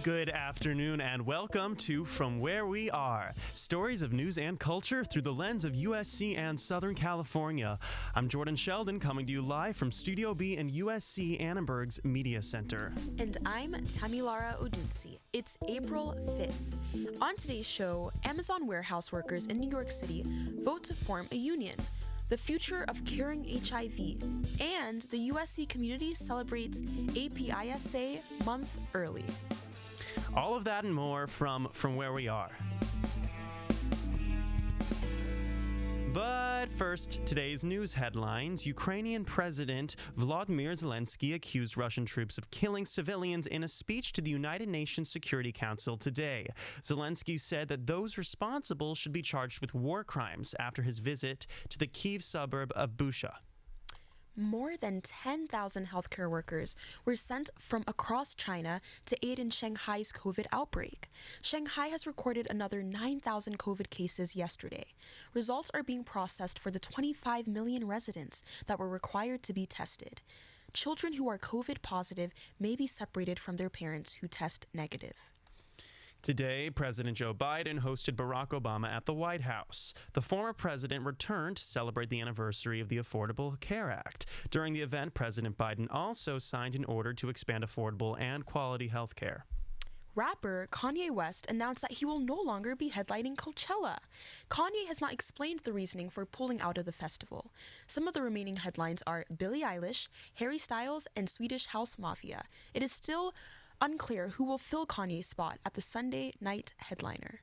Good afternoon and welcome to From Where We Are, stories of news and culture through the lens of USC and Southern California. I'm Jordan Sheldon, coming to you live from Studio B in USC Annenberg's Media Center. And I'm Tamilore Odunsi. It's April 5th. On today's show, Amazon warehouse workers in New York City vote to form a union, the future of curing HIV, and the USC community celebrates APISA month early. All of that and more from Where We Are. But first, today's news headlines. Ukrainian President Volodymyr Zelensky accused Russian troops of killing civilians in a speech to the United Nations Security Council today. Zelensky said that those responsible should be charged with war crimes after his visit to the Kyiv suburb of Busha. More than 10,000 healthcare workers were sent from across China to aid in Shanghai's COVID outbreak. Shanghai has recorded another 9,000 COVID cases yesterday. Results are being processed for the 25 million residents that were required to be tested. Children who are COVID positive may be separated from their parents who test negative. Today, President Joe Biden hosted Barack Obama at the White House. The former president returned to celebrate the anniversary of the Affordable Care Act. During the event, President Biden also signed an order to expand affordable and quality health care. Rapper Kanye West announced that he will no longer be headlining Coachella. Kanye has not explained the reasoning for pulling out of the festival. Some of the remaining headlines are Billie Eilish, Harry Styles, and Swedish House Mafia. It is still unclear who will fill Kanye's spot at the Sunday night headliner.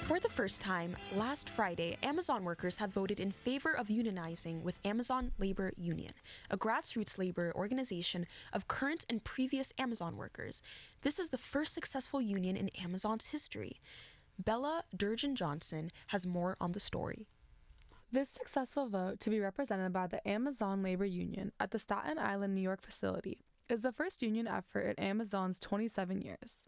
For the first time, last Friday, Amazon workers have voted in favor of unionizing with Amazon Labor Union, a grassroots labor organization of current and previous Amazon workers. This is the first successful union in Amazon's history. Bella Durgin-Johnson has more on the story. This successful vote to be represented by the Amazon Labor Union at the Staten Island, New York facility is the first union effort in Amazon's 27 years.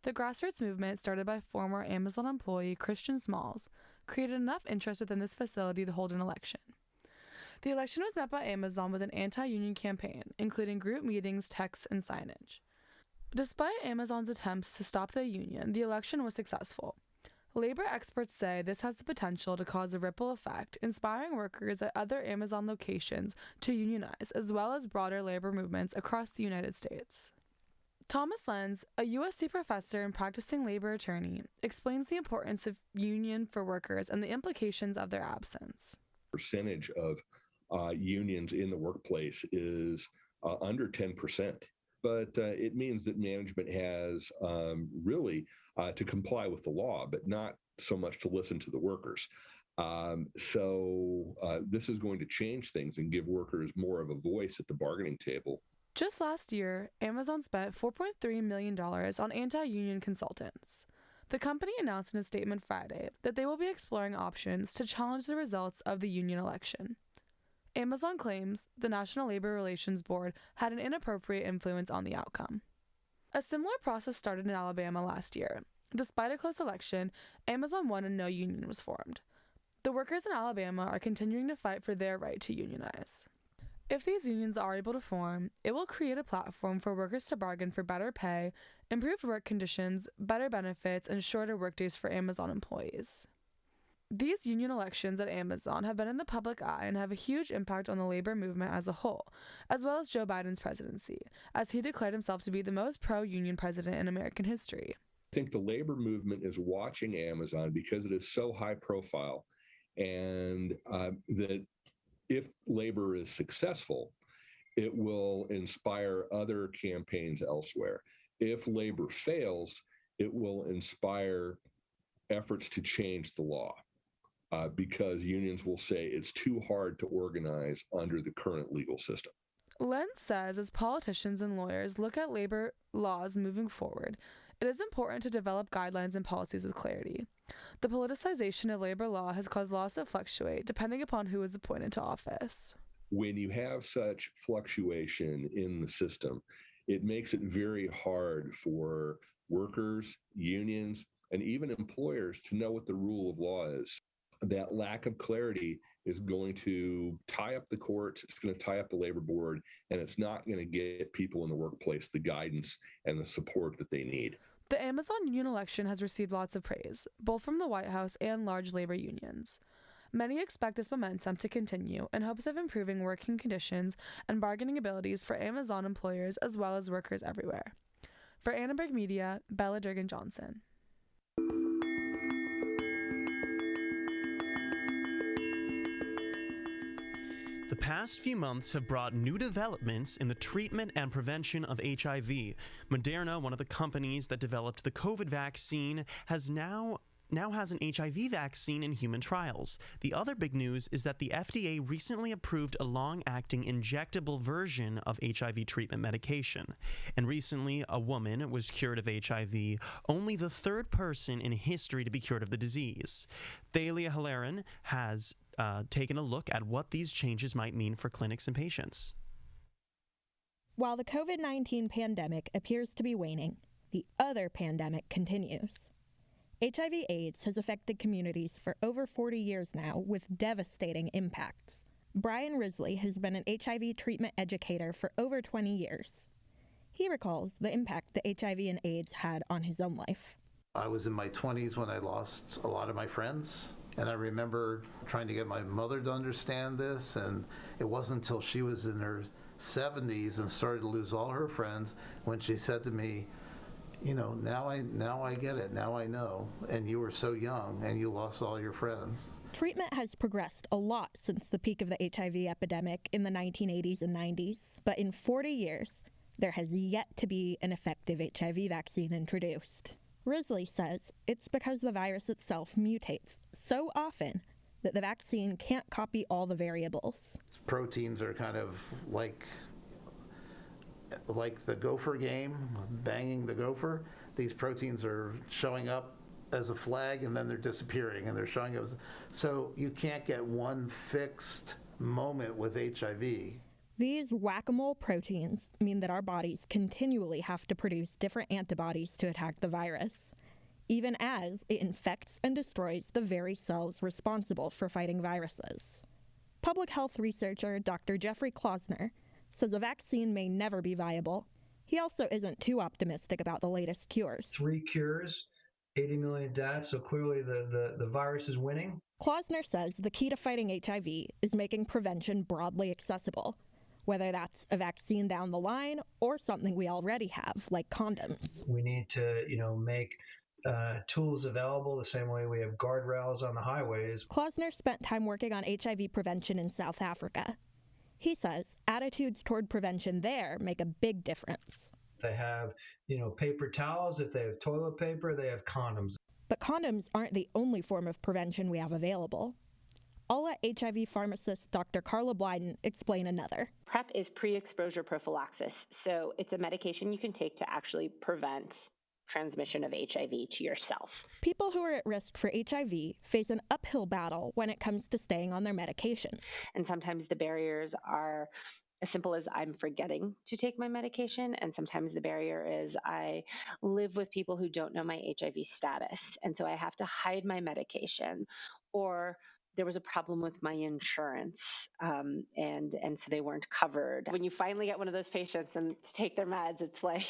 The grassroots movement, started by former Amazon employee Christian Smalls, created enough interest within this facility to hold an election. The election was met by Amazon with an anti-union campaign, including group meetings, texts, and signage. Despite Amazon's attempts to stop the union, the election was successful. Labor experts say this has the potential to cause a ripple effect, inspiring workers at other Amazon locations to unionize, as well as broader labor movements across the United States. Thomas Lenz, a USC professor and practicing labor attorney, explains the importance of union for workers and the implications of their absence. Percentage of unions in the workplace is under 10%. But it means that management has really to comply with the law, but not so much to listen to the workers. So this is going to change things and give workers more of a voice at the bargaining table. Just last year, Amazon spent $4.3 million on anti-union consultants. The company announced in a statement Friday that they will be exploring options to challenge the results of the union election. Amazon claims the National Labor Relations Board had an inappropriate influence on the outcome. A similar process started in Alabama last year. Despite a close election, Amazon won and no union was formed. The workers in Alabama are continuing to fight for their right to unionize. If these unions are able to form, it will create a platform for workers to bargain for better pay, improved work conditions, better benefits, and shorter workdays for Amazon employees. These union elections at Amazon have been in the public eye and have a huge impact on the labor movement as a whole, as well as Joe Biden's presidency, as he declared himself to be the most pro-union president in American history. I think the labor movement is watching Amazon because it is so high profile, and that if labor is successful, it will inspire other campaigns elsewhere. If labor fails, it will inspire efforts to change the law. Because unions will say it's too hard to organize under the current legal system. Lenz says as politicians and lawyers look at labor laws moving forward, it is important to develop guidelines and policies with clarity. The politicization of labor law has caused laws to fluctuate depending upon who is appointed to office. When you have such fluctuation in the system, it makes it very hard for workers, unions, and even employers to know what the rule of law is. that lack of clarity is going to tie up the courts, it's going to tie up the labor board, and it's not going to get people in the workplace the guidance and the support that they need. The Amazon union election has received lots of praise, both from the White House and large labor unions. Many expect this momentum to continue in hopes of improving working conditions and bargaining abilities for Amazon employers as well as workers everywhere. For Annenberg Media, Bella Durgin-Johnson. The past few months have brought new developments in the treatment and prevention of HIV. Moderna, one of the companies that developed the COVID vaccine, now has an HIV vaccine in human trials. The other big news is that the FDA recently approved a long-acting injectable version of HIV treatment medication. And recently, a woman was cured of HIV, only the third person in history to be cured of the disease. Thalia Halloran has taken a look at what these changes might mean for clinics and patients. While the COVID-19 pandemic appears to be waning, the other pandemic continues. HIV/AIDS has affected communities for over 40 years now with devastating impacts. Brian Risley has been an HIV treatment educator for over 20 years. He recalls the impact that HIV and AIDS had on his own life. I was in my 20s when I lost a lot of my friends. And I remember trying to get my mother to understand this, and it wasn't until she was in her 70s and started to lose all her friends when she said to me, you know, now I get it, now I know, and you were so young and you lost all your friends. Treatment has progressed a lot since the peak of the HIV epidemic in the 1980s and 90s, but in 40 years, there has yet to be an effective HIV vaccine introduced. Risley says it's because the virus itself mutates so often that the vaccine can't copy all the variables. Proteins are kind of like the gopher game, banging the gopher. These proteins are showing up as a flag and then they're disappearing and they're showing up. So you can't get one fixed moment with HIV. These whack-a-mole proteins mean that our bodies continually have to produce different antibodies to attack the virus, even as it infects and destroys the very cells responsible for fighting viruses. Public health researcher Dr. Jeffrey Klausner says a vaccine may never be viable. He also isn't too optimistic about the latest cures. 3 cures, 80 million deaths, so clearly the virus is winning. Klausner says the key to fighting HIV is making prevention broadly accessible, whether that's a vaccine down the line or something we already have, like condoms. We need to, make tools available the same way we have guardrails on the highways. Klausner spent time working on HIV prevention in South Africa. He says attitudes toward prevention there make a big difference. They have, paper towels. If they have toilet paper, they have condoms. But condoms aren't the only form of prevention we have available. I'll let HIV pharmacist Dr. Carla Blyden explain another. PrEP is pre-exposure prophylaxis, so it's a medication you can take to actually prevent transmission of HIV to yourself. People who are at risk for HIV face an uphill battle when it comes to staying on their medications. And sometimes the barriers are as simple as I'm forgetting to take my medication, and sometimes the barrier is I live with people who don't know my HIV status, and so I have to hide my medication, or there was a problem with my insurance, and so they weren't covered. When you finally get one of those patients and take their meds, it's like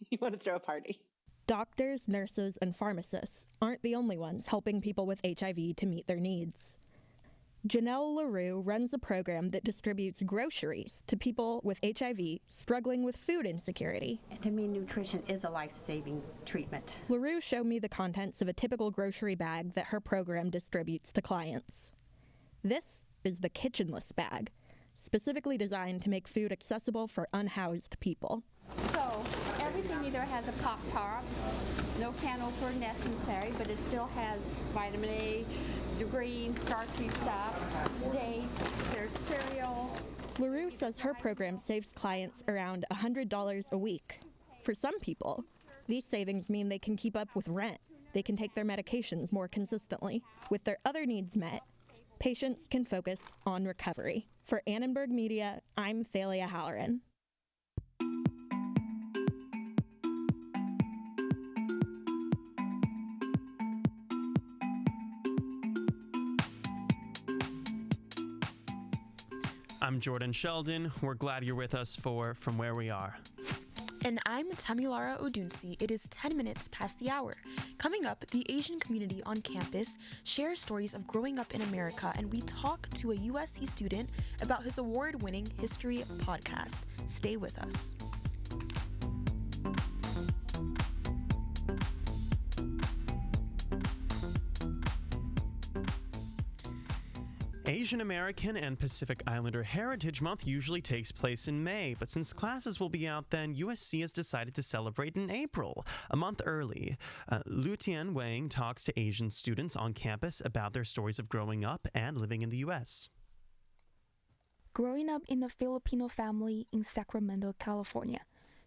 you want to throw a party. Doctors, nurses, and pharmacists aren't the only ones helping people with HIV to meet their needs. Janelle LaRue runs a program that distributes groceries to people with HIV struggling with food insecurity. To me, nutrition is a life-saving treatment. LaRue showed me the contents of a typical grocery bag that her program distributes to clients. This is the kitchenless bag, specifically designed to make food accessible for unhoused people. So everything either has a pop top, no can opener necessary, but it still has vitamin A, the green, starchy stuff, dates, there's cereal. LaRue says her program saves clients around $100 a week. For some people, these savings mean they can keep up with rent, they can take their medications more consistently. With their other needs met, patients can focus on recovery. For Annenberg Media, I'm Thalia Halloran. I'm Jordan Sheldon. We're glad you're with us for From Where We Are. And I'm Tamilore Odunsi. It is 10 minutes past the hour. Coming up, the Asian community on campus shares stories of growing up in America, and we talk to a USC student about his award-winning history podcast. Stay with us. Asian American and Pacific Islander Heritage Month usually takes place in May, but since classes will be out then, USC has decided to celebrate in April, a month early. Lutian Wang talks to Asian students on campus about their stories of growing up and living in the U.S. Growing up in a Filipino family in Sacramento, California,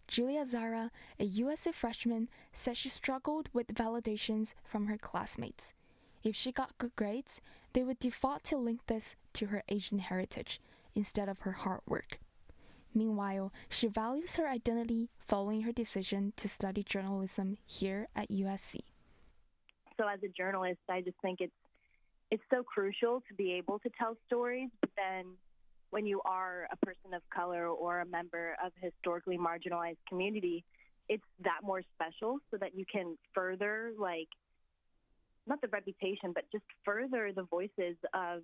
Julia Zara, a USC freshman, says she struggled with validations from her classmates. If she got good grades, they would default to link this to her Asian heritage instead of her hard work. Meanwhile, she values her identity following her decision to study journalism here at USC. So as a journalist, I just think it's so crucial to be able to tell stories, but then when you are a person of color or a member of a historically marginalized community, it's that more special so that you can further, not the reputation, but just further the voices of,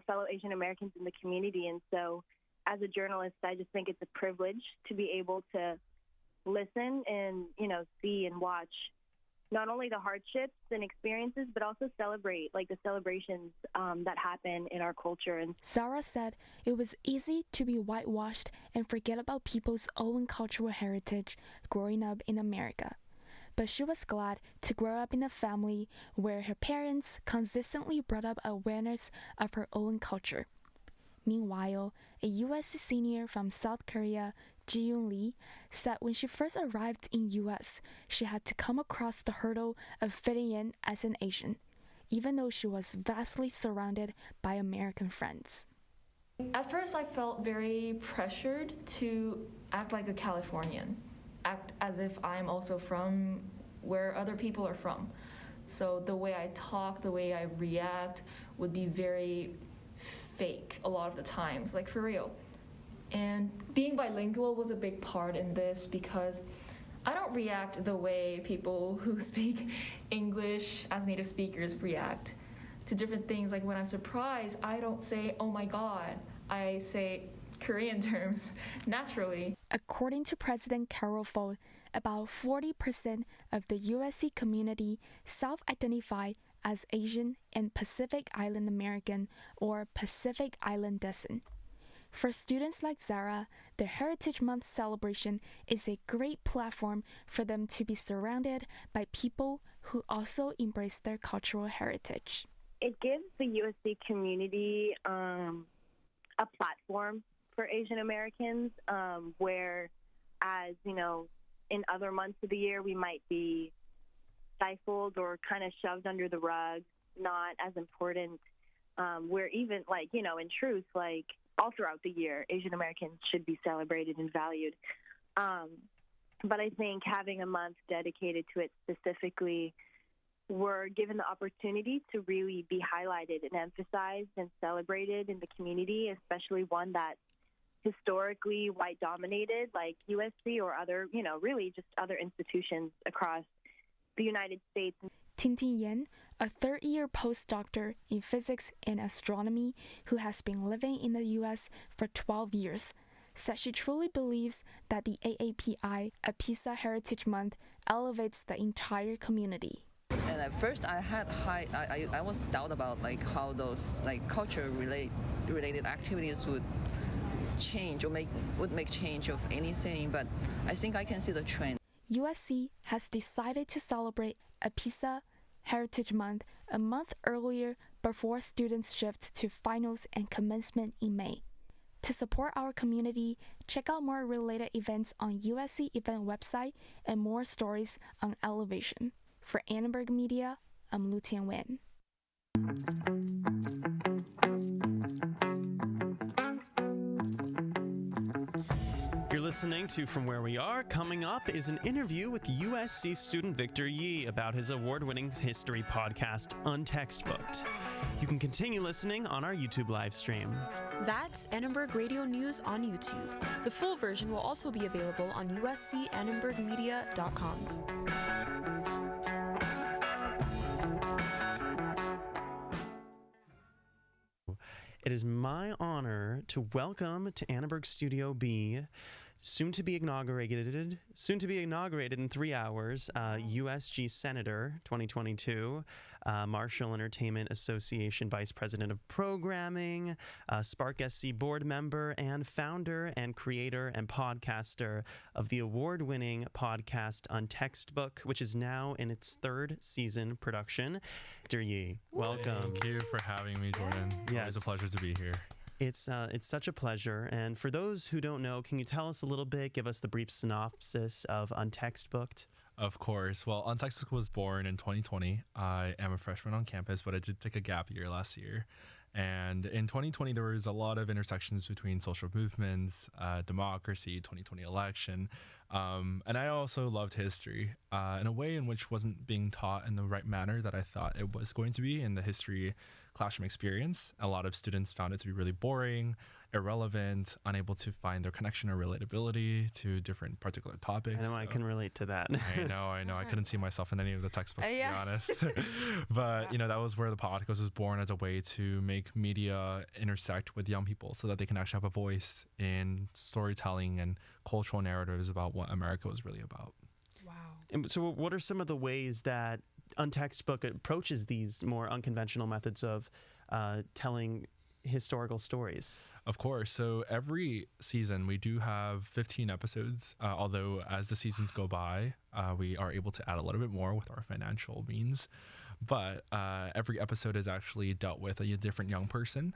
fellow Asian Americans in the community. And so as a journalist, I just think it's a privilege to be able to listen and, see and watch not only the hardships and experiences, but also celebrate, the celebrations that happen in our culture. And Zara said it was easy to be whitewashed and forget about people's own cultural heritage growing up in America. But she was glad to grow up in a family where her parents consistently brought up awareness of her own culture. Meanwhile, a USC senior from South Korea, Ji-yoon Lee, said when she first arrived in US, she had to come across the hurdle of fitting in as an Asian, even though she was vastly surrounded by American friends. At first, I felt very pressured to act like a Californian. Act as if I'm also from where other people are from. So the way I talk, the way I react would be very fake a lot of the times, for real. And being bilingual was a big part in this because I don't react the way people who speak English as native speakers react to different things. Like when I'm surprised, I don't say, "Oh my God," I say Korean terms naturally. According to President Carol Folt, about 40% of the USC community self-identify as Asian and Pacific Island American or Pacific Island descent. For students like Zara, the Heritage Month celebration is a great platform for them to be surrounded by people who also embrace their cultural heritage. It gives the USC community a platform for Asian Americans, whereas, in other months of the year, we might be stifled or kind of shoved under the rug, not as important. Where even, in truth, all throughout the year, Asian Americans should be celebrated and valued. But I think having a month dedicated to it specifically, we're given the opportunity to really be highlighted and emphasized and celebrated in the community, especially one that's historically white dominated like USC or other, really just other institutions across the United States. Tintin Yen, a third-year postdoctor in physics and astronomy who has been living in the U.S. for 12 years, said she truly believes that the AAPI, APISA Heritage Month, elevates the entire community. And at first, I was doubt about how those culture related activities would change or would make change of anything, but I think I can see the trend. USC has decided to celebrate APISA Heritage Month a month earlier before students shift to finals and commencement in May. To support our community, check out more related events on USC event website and more stories on Elevation. For Annenberg Media, I'm Lutian Wen. You're listening to From Where We Are. Coming up is an interview with USC student Victor Yi about his award-winning history podcast, Untextbooked. You can continue listening on our YouTube live stream. That's Annenberg Radio News on YouTube. The full version will also be available on uscannenbergmedia.com. It is my honor to welcome to Annenberg Studio B, soon to be inaugurated in 3 hours, USG Senator 2022, Marshall Entertainment Association Vice President of Programming, Spark SC board member, and founder and creator and podcaster of the award-winning podcast Untextbook, which is now in its 3rd season production. Victor Yi, welcome. Thank you for having me, Jordan. It's a pleasure to be here. It's such a pleasure. And for those who don't know, can you tell us a little bit, give us the brief synopsis of Untextbooked? Of course. Well, Untextbook was born in 2020. I am a freshman on campus, but I did take a gap year last year. And in 2020, there was a lot of intersections between social movements, democracy, 2020 election. And I also loved history in a way in which wasn't being taught in the right manner that I thought it was going to be in the history classroom experience. A lot of students found it to be really boring, irrelevant, unable to find their connection or relatability to different particular topics. I know, I can relate to that. I know. I couldn't see myself in any of the textbooks, to be honest. But, that was where the podcast was born, as a way to make media intersect with young people so that they can actually have a voice in storytelling and cultural narratives about what America was really about. Wow. And so what are some of the ways that Untextbook approaches these more unconventional methods of telling historical stories? Of course. So every season we do have 15 episodes, although as the seasons go by, we are able to add a little bit more with our financial means. But every episode is actually dealt with a different young person.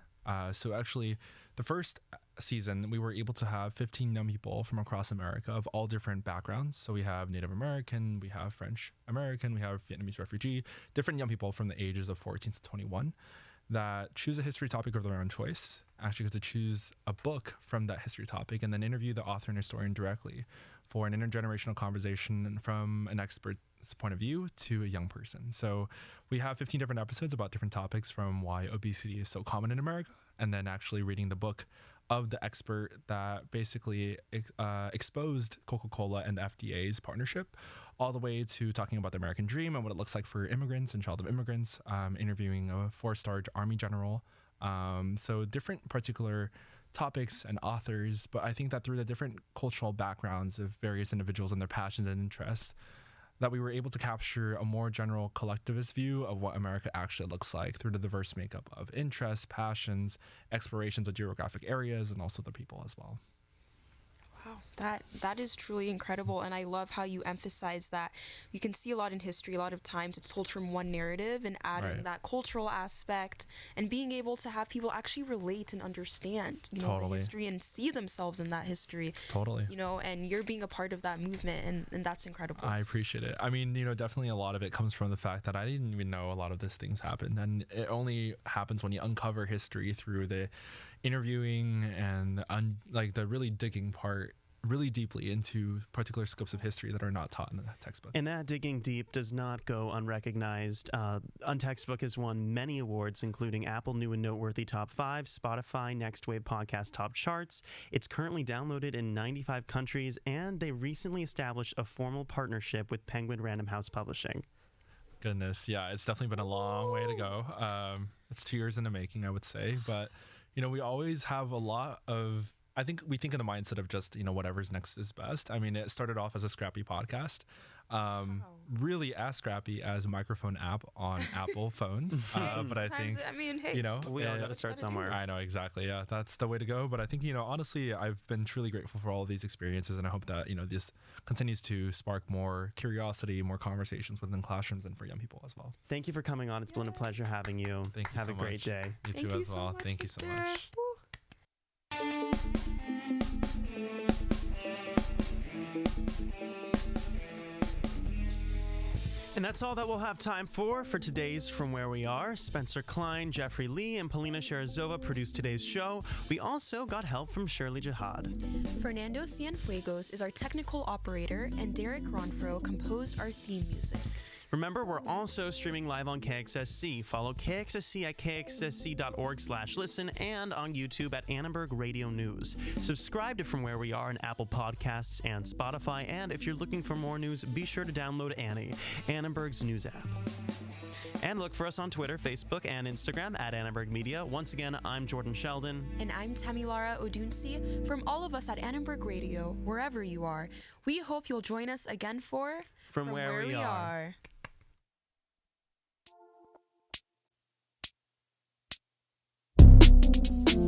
So actually, the first season, we were able to have 15 young people from across America of all different backgrounds. So we have Native American, we have French American, we have Vietnamese refugee, different young people from the ages of 14 to 21 that choose a history topic of their own choice, actually get to choose a book from that history topic, and then interview the author and historian directly for an intergenerational conversation from an expert's point of view to a young person. So we have 15 different episodes about different topics, from why obesity is so common in America, and then actually reading the book of the expert that basically exposed Coca-Cola and the FDA's partnership, all the way to talking about the American dream and what it looks like for immigrants and child of immigrants, interviewing a 4-star Army general. So different particular topics and authors, but I think that through the different cultural backgrounds of various individuals and their passions and interests, that we were able to capture a more general collectivist view of what America actually looks like through the diverse makeup of interests, passions, explorations of geographic areas, and also the people as well. Wow, that is truly incredible, and I love how you emphasize that you can see a lot in history. A lot of times it's told from one narrative, and adding that cultural aspect and being able to have people actually relate and understand, the history and see themselves in that history. Totally. And you're being a part of that movement, and that's incredible. I appreciate it. I mean, definitely a lot of it comes from the fact that I didn't even know a lot of these things happened, and it only happens when you uncover history through the interviewing and the really digging part really deeply into particular scopes of history that are not taught in the textbook. And that digging deep does not go unrecognized. Untextbook has won many awards, including Apple New and Noteworthy Top 5, Spotify Next Wave Podcast Top Charts. It's currently downloaded in 95 countries, and they recently established a formal partnership with Penguin Random House Publishing. Goodness, yeah, it's definitely been a long way to go. It's 2 years in the making, I would say, but we always have a lot of, I think we think in the mindset of just, whatever's next is best. I mean, it started off as a scrappy podcast, really as scrappy as a microphone app on Apple phones. But I think, we all got to start somewhere. I know, exactly. Yeah, that's the way to go. But I think, honestly, I've been truly grateful for all of these experiences. And I hope that, this continues to spark more curiosity, more conversations within classrooms and for young people as well. Thank you for coming on. It's been a pleasure having you. Thank you Have so a great much. day. You too as well. Thank you so much. And that's all that we'll have time for today's From Where We Are. Spencer Cline, Jeffrey Lee, and Polina Cherezova produced today's show. We also got help from Shirley Jihad. Fernando Cienfuegos is our technical operator, and Derek Ronfro composed our theme music. Remember, we're also streaming live on KXSC. Follow KXSC at kxsc.org/listen and on YouTube at Annenberg Radio News. Subscribe to From Where We Are on Apple Podcasts and Spotify. And if you're looking for more news, be sure to download Annie, Annenberg's news app. And look for us on Twitter, Facebook, and Instagram at Annenberg Media. Once again, I'm Jordan Sheldon. And I'm Tamilore Odunsi. From all of us at Annenberg Radio, wherever you are, we hope you'll join us again for From Where We Are.